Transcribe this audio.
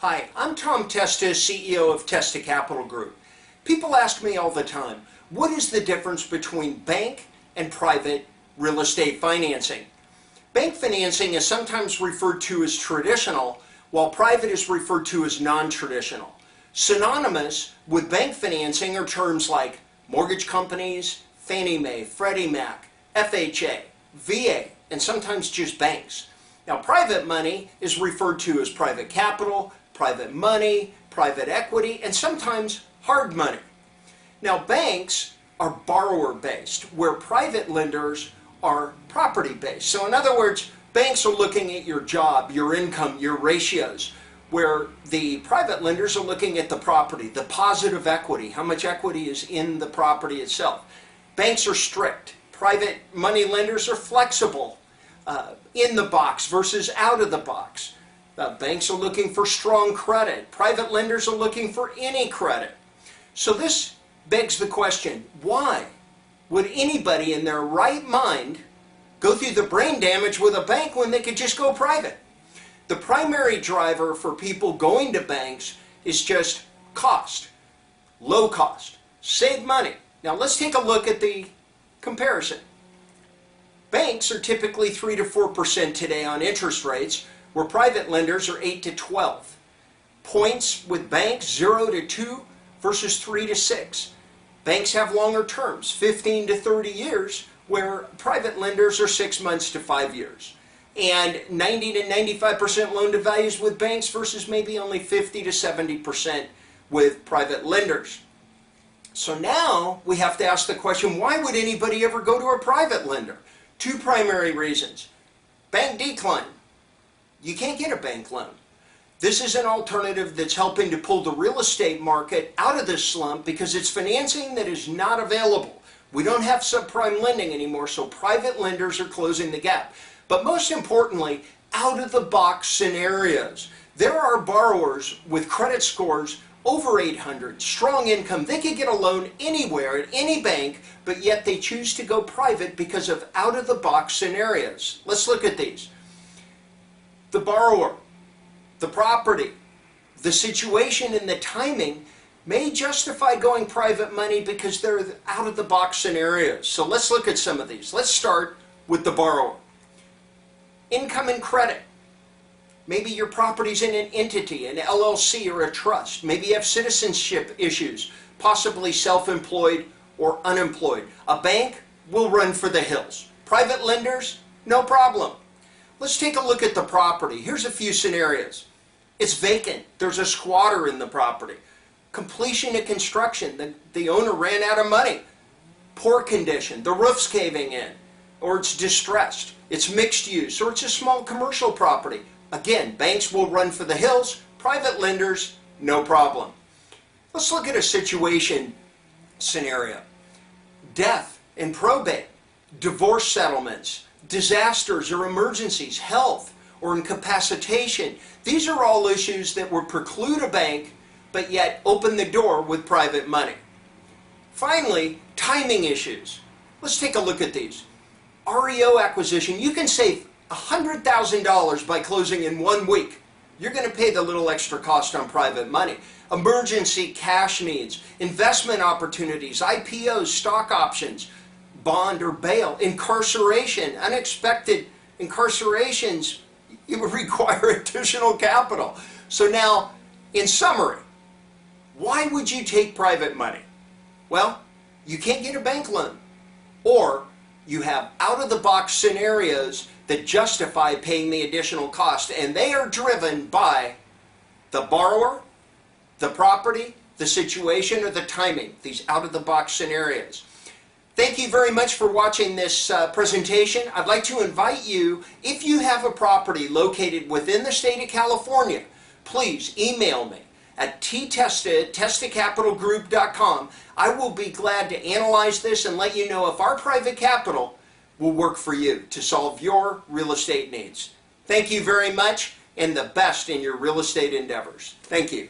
Hi, I'm Tom Testa, CEO of Testa Capital Group. People ask me all the time, what is the difference between bank and private real estate financing? Bank financing is sometimes referred to as traditional, while private is referred to as non-traditional. Synonymous with bank financing are terms like mortgage companies, Fannie Mae, Freddie Mac, FHA, VA, and sometimes just banks. Now, private money is referred to as private capital, private money, private equity, and sometimes hard money. Now, banks are borrower-based, where private lenders are property-based. So in other words, banks are looking at your job, your income, your ratios, where the private lenders are looking at the property, the positive equity, how much equity is in the property itself. Banks are strict. Private money lenders are flexible, in the box versus out of the box. Banks are looking for strong credit. Private lenders are looking for any credit. So this begs the question, why would anybody in their right mind go through the brain damage with a bank when they could just go private? The primary driver for people going to banks is just cost, low cost, save money. Now let's take a look at the comparison. Banks are typically 3 to 4% today on interest rates, where private lenders are 8 to 12. Points with banks 0 to 2 versus 3 to 6. Banks have longer terms, 15 to 30 years, where private lenders are 6 months to 5 years. And 90 to 95% loan to values with banks versus maybe only 50 to 70% with private lenders. So now we have to ask the question, why would anybody ever go to a private lender? Two primary reasons. Bank decline. You can't get a bank loan. This is an alternative that's helping to pull the real estate market out of this slump because it's financing that is not available. We don't have subprime lending anymore, so private lenders are closing the gap. But most importantly, out-of-the-box scenarios. There are borrowers with credit scores over 800, strong income. They could get a loan anywhere at any bank, but yet they choose to go private because of out-of-the-box scenarios. Let's look at these. The borrower, the property, the situation and the timing may justify going private money because they're out-of-the-box scenarios. So let's look at some of these. Let's start with the borrower. Income and credit. Maybe your property's in an entity, an LLC or a trust. Maybe you have citizenship issues, possibly self-employed or unemployed. A bank will run for the hills. Private lenders, no problem. Let's take a look at the property. Here's a few scenarios. It's vacant. There's a squatter in the property. Completion of construction. The owner ran out of money. Poor condition. The roof's caving in. Or it's distressed. It's mixed use. Or it's a small commercial property. Again, banks will run for the hills. Private lenders, no problem. Let's look at a situation scenario. Death and probate. Divorce settlements. Disasters or emergencies. Health or incapacitation. These are all issues that would preclude a bank, but yet open the door with private money. Finally, timing issues. Let's take a look at these. REO acquisition. You can save $100,000 by closing in 1 week. You're going to pay the little extra cost on private money. Emergency cash needs, investment opportunities, IPOs, stock options, bond or bail, incarceration, unexpected incarcerations, you would require additional capital. So now, in summary, why would you take private money? Well, you can't get a bank loan, or you have out-of-the-box scenarios that justify paying the additional cost, and they are driven by the borrower, the property, the situation, or the timing, these out-of-the-box scenarios. Thank you very much for watching this presentation. I'd like to invite you, if you have a property located within the state of California, please email me at ttesta@testacapitalgroup.com. I will be glad to analyze this and let you know if our private capital will work for you to solve your real estate needs. Thank you very much, and the best in your real estate endeavors. Thank you.